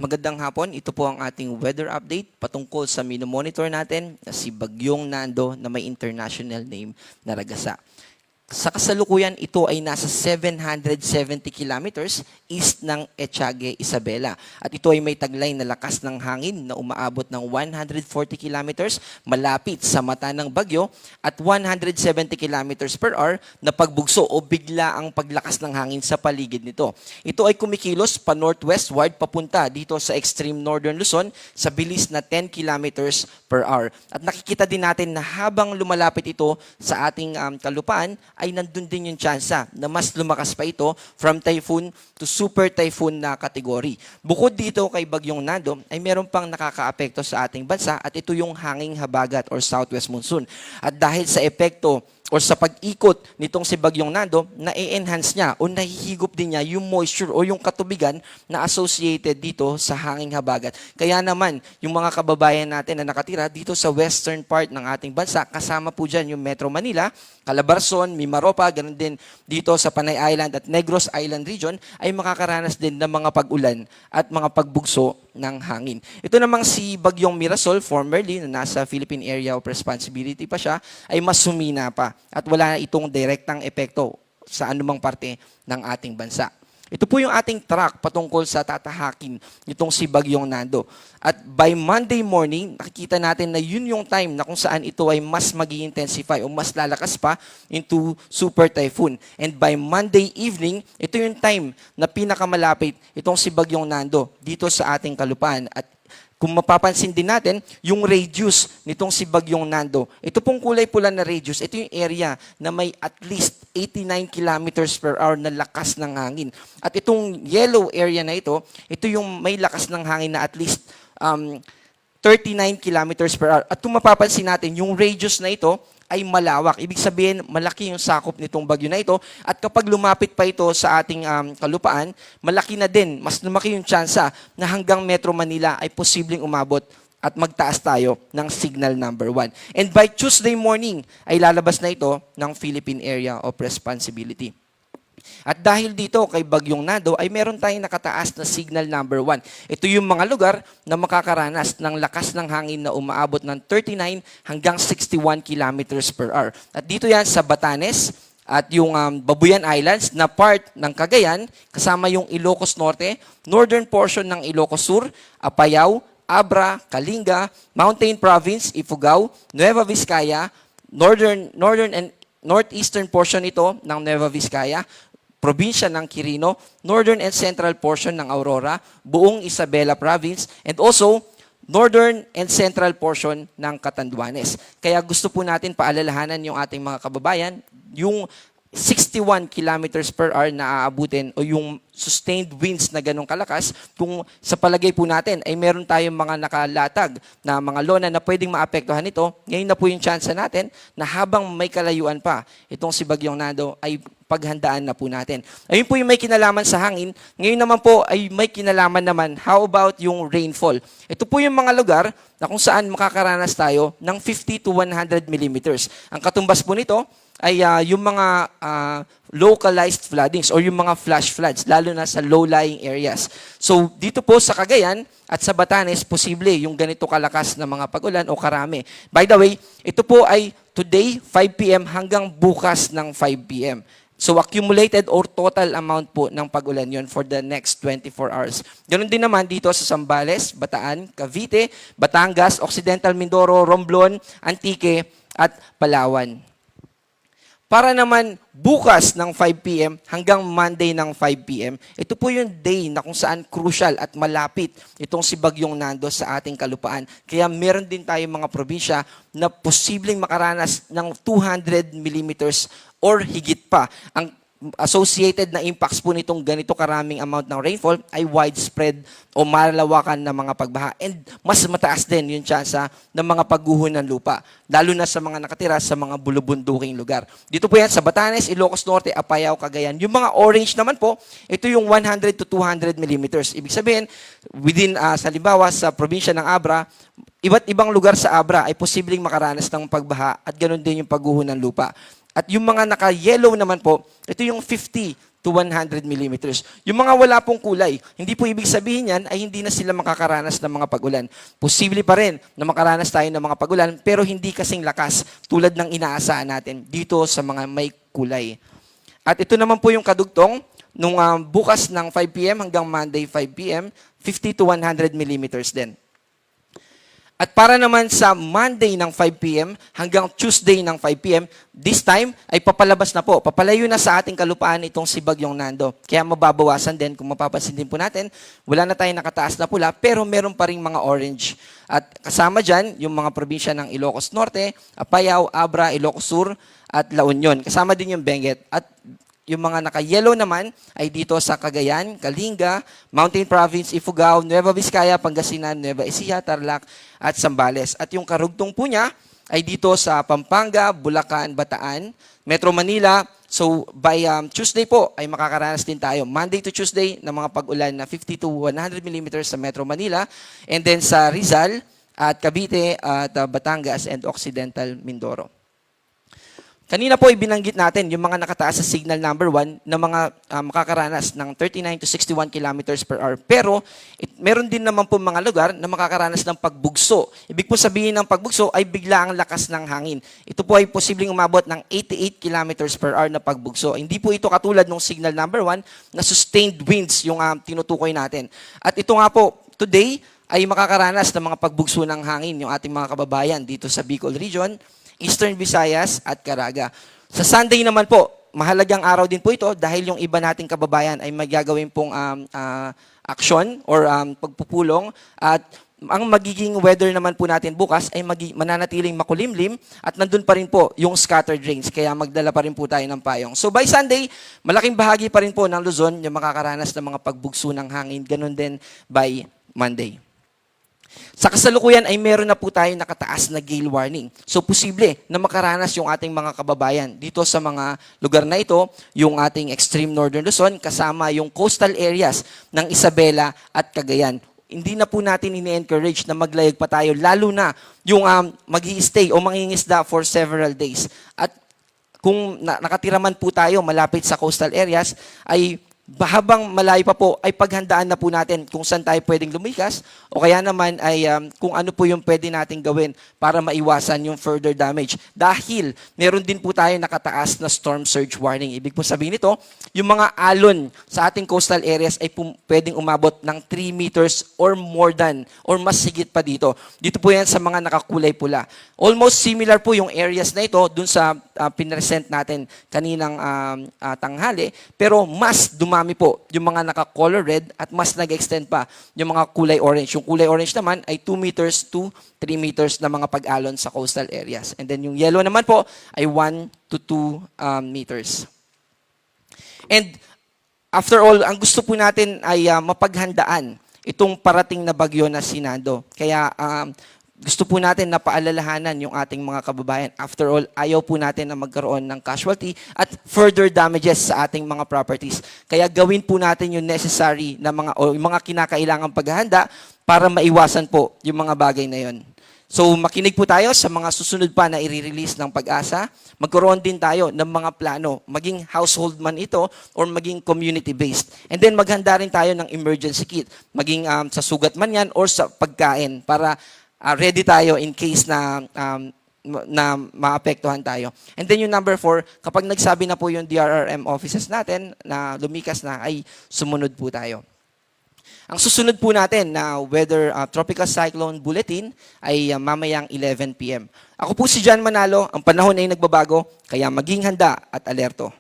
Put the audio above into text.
Magandang hapon, ito po ang ating weather update patungkol sa minomonitor natin na si Bagyong Nando na may international name na Ragasa. Sa kasalukuyan, ito ay nasa 770 kilometers east ng Etiague, Isabela. At ito ay may taglay na lakas ng hangin na umaabot ng 140 kilometers malapit sa mata ng bagyo at 170 kilometers per hour na pagbugso o bigla ang paglakas ng hangin sa paligid nito. Ito ay kumikilos pa northwestward papunta dito sa extreme northern Luzon sa bilis na 10 kilometers per hour. At nakikita din natin na habang lumalapit ito sa ating kalupaan, ay nandun din yung tsansa na mas lumakas pa ito from typhoon to super typhoon na kategory. Bukod dito kay Bagyong Nando, ay meron pang nakakaapekto sa ating bansa at ito yung hanging habagat or southwest monsoon. At dahil sa epekto o sa pag-ikot nitong si Bagyong Nando, na-enhance niya o nahihigop din niya yung moisture o yung katubigan na associated dito sa hanging habagat. Kaya naman, yung mga kababayan natin na nakatira dito sa western part ng ating bansa, kasama po dyan yung Metro Manila, Calabarzon, Mimaropa, ganun din dito sa Panay Island at Negros Island region, ay makakaranas din ng mga pag-ulan at mga pagbugso ng hangin. Ito namang si Bagyong Mirasol, formerly na nasa Philippine Area of Responsibility pa siya, ay mas sumina pa at wala itong direktang epekto sa anumang parte ng ating bansa. Ito po yung ating track patungkol sa tatahakin nitong si Bagyong Nando. At by Monday morning, nakikita natin na yun yung time na kung saan ito ay mas mag-i-intensify o mas lalakas pa into super typhoon. And by Monday evening, ito yung time na pinakamalapit itong si Bagyong Nando dito sa ating kalupaan. At kung mapapansin din natin, yung radius nitong si Bagyong Nando, ito pong kulay pula na radius, ito yung area na may at least 89 kilometers per hour na lakas ng hangin. At itong yellow area na ito yung may lakas ng hangin na at least 39 kilometers per hour. At kung mapapansin natin, yung radius na ito ay malawak. Ibig sabihin, malaki yung sakop nitong bagyo na ito. At kapag lumapit pa ito sa ating kalupaan, malaki na din, mas lumaki yung tsansa na hanggang Metro Manila ay posibleng umabot at magtaas tayo ng signal number 1. And by Tuesday morning, ay lalabas na ito ng Philippine Area of Responsibility. At dahil dito kay Bagyong Nando ay meron tayong nakataas na signal number 1. Ito yung mga lugar na makakaranas ng lakas ng hangin na umaabot ng 39 hanggang 61 kilometers per hour. At dito yan sa Batanes at yung Babuyan Islands na part ng Cagayan, kasama yung Ilocos Norte, northern portion ng Ilocos Sur, Apayao, Abra, Kalinga, Mountain Province, Ifugao, Nueva Vizcaya, northern and northeastern portion ito ng Nueva Vizcaya, probinsya ng Quirino, northern and central portion ng Aurora, buong Isabela Province, and also northern and central portion ng Catanduanes. Kaya gusto po natin paalalahanan yung ating mga kababayan, yung 61 kilometers per hour na aabutin o yung sustained winds na ganong kalakas, kung sa palagay po natin ay meron tayong mga nakalatag na mga lona na pwedeng maapektuhan ito, ngayon na po yung chance natin na habang may kalayuan pa, itong si Bagyong Nando ay paghandaan na po natin. Ayun po yung may kinalaman sa hangin. Ngayon naman po ay may kinalaman naman, how about yung rainfall? Ito po yung mga lugar na kung saan makakaranas tayo ng 50 to 100 millimeters. Ang katumbas po nito ay yung mga localized floodings or yung mga flash floods, lalo na sa low-lying areas. So, dito po sa Cagayan at sa Batanes, posible yung ganito kalakas na mga pag-ulan o karami. By the way, ito po ay today, 5 p.m. hanggang bukas ng 5 p.m. So, accumulated or total amount po ng pag-ulan yon for the next 24 hours. Ganun din naman dito sa Zambales, Bataan, Cavite, Batangas, Occidental Mindoro, Romblon, Antique, at Palawan. Para naman bukas ng 5 p.m. hanggang Monday ng 5 p.m., ito po yung day na kung saan crucial at malapit itong si Bagyong Nando sa ating kalupaan. Kaya meron din tayong mga probinsya na posibleng makaranas ng 200 millimeters or higit pa. Ang associated na impacts po nitong ganito karaming amount ng rainfall ay widespread o malalawakan na mga pagbaha. And mas mataas din yung tsansa ng mga pagguho ng lupa, lalo na sa mga nakatira sa mga bulubunduking lugar. Dito po yan sa Batanes, Ilocos Norte, Apayao, Cagayan. Yung mga orange naman po, ito yung 100 to 200 millimeters. Ibig sabihin, within, sa halimbawa, sa probinsya ng Abra, iba't ibang lugar sa Abra ay posibleng makaranas ng pagbaha at ganoon din yung pagguho ng lupa. At yung mga naka-yellow naman po, ito yung 50 to 100 millimeters. Yung mga wala pong kulay, hindi po ibig sabihin yan ay hindi na sila makakaranas ng mga pagulan. Posible pa rin na makaranas tayo ng mga pagulan, pero hindi kasing lakas tulad ng inaasahan natin dito sa mga may kulay. At ito naman po yung kadugtong nung bukas ng 5 p.m. hanggang Monday 5 p.m., 50 to 100 millimeters din. At para naman sa Monday ng 5 p.m. hanggang Tuesday ng 5 p.m., this time ay papalabas na po. Papalayo na sa ating kalupaan itong si Bagyong Nando. Kaya mababawasan din, kung mapapansin din po natin, wala na tayong nakataas na pula, pero meron pa ring mga orange. At kasama dyan, yung mga probinsya ng Ilocos Norte, Apayao, Abra, Ilocos Sur, at La Union. Kasama din yung Benguet. At yung mga naka-yellow naman ay dito sa Cagayan, Kalinga, Mountain Province, Ifugao, Nueva Vizcaya, Pangasinan, Nueva Ecija, Tarlac, at Zambales. At yung karugtong po niya ay dito sa Pampanga, Bulacan, Bataan, Metro Manila. So by Tuesday po ay makakaranas din tayo. Monday to Tuesday ng mga pag-ulan na 50 to 100 millimeters sa Metro Manila. And then sa Rizal at Cavite at Batangas and Occidental Mindoro. Kanina po ibinanggit natin yung mga nakataas sa signal number 1 na mga makakaranas ng 39 to 61 kilometers per hour. Pero meron din naman po mga lugar na makakaranas ng pagbugso. Ibig po sabihin ng pagbugso ay bigla ang lakas ng hangin. Ito po ay posibleng umabot ng 88 kilometers per hour na pagbugso. Hindi po ito katulad ng signal number 1 na sustained winds yung tinutukoy natin. At ito nga po, today ay makakaranas ng mga pagbugso ng hangin yung ating mga kababayan dito sa Bicol Region, Eastern Visayas at Caraga. Sa Sunday naman po, mahalagang araw din po ito dahil yung iba nating kababayan ay magagawin pong aksyon or pagpupulong at ang magiging weather naman po natin bukas ay mananatiling makulimlim at nandun pa rin po yung scattered rains kaya magdala pa rin po tayo ng payong. So by Sunday, malaking bahagi pa rin po ng Luzon yung makakaranas ng mga pagbugso ng hangin. Ganun din by Monday. Sa kasalukuyan ay meron na po tayo nakataas na gale warning. So posible na makaranas yung ating mga kababayan dito sa mga lugar na ito, yung ating extreme northern Luzon kasama yung coastal areas ng Isabela at Cagayan. Hindi na po natin ini-encourage na maglayag pa tayo lalo na yung mag-i-stay o mangingisda for several days. At kung nakatira man po tayo malapit sa coastal areas ay habang malayo pa po ay paghandaan na po natin kung saan tayo pwedeng lumikas o kaya naman ay kung ano po yung pwede nating gawin para maiwasan yung further damage. Dahil meron din po tayo nakataas na storm surge warning. Ibig po sabihin nito, yung mga alon sa ating coastal areas ay pwedeng umabot ng 3 meters or more than or mas higit pa dito. Dito po yan sa mga nakakulay pula. Almost similar po yung areas na ito dun sa pinresent natin kaninang tanghali pero mas dumami po yung mga naka-color red at mas nag-extend pa yung mga kulay orange. Yung kulay orange naman ay 2 meters to 3 meters na mga pag-alon sa coastal areas. And then yung yellow naman po ay 1 to 2 meters. And after all, ang gusto po natin ay mapaghandaan itong parating na bagyo na si Nando. Kaya gusto po natin na paalalahanan yung ating mga kababayan. After all, ayaw po natin na magkaroon ng casualty at further damages sa ating mga properties. Kaya gawin po natin yung necessary na yung mga kinakailangang paghahanda para maiwasan po yung mga bagay na yon. So makinig po tayo sa mga susunod pa na i-release ng Pag-asa. Magkaroon din tayo ng mga plano, maging household man ito or maging community-based. And then maghanda rin tayo ng emergency kit, maging sa sugat man yan or sa pagkain para ready tayo in case na maapektuhan tayo. And then yung number 4, kapag nagsabi na po yung DRRM offices natin na lumikas na, ay sumunod po tayo. Ang susunod po natin na weather tropical cyclone bulletin ay mamayang 11 p.m. Ako po si John Manalo, ang panahon ay nagbabago, kaya maging handa at alerto.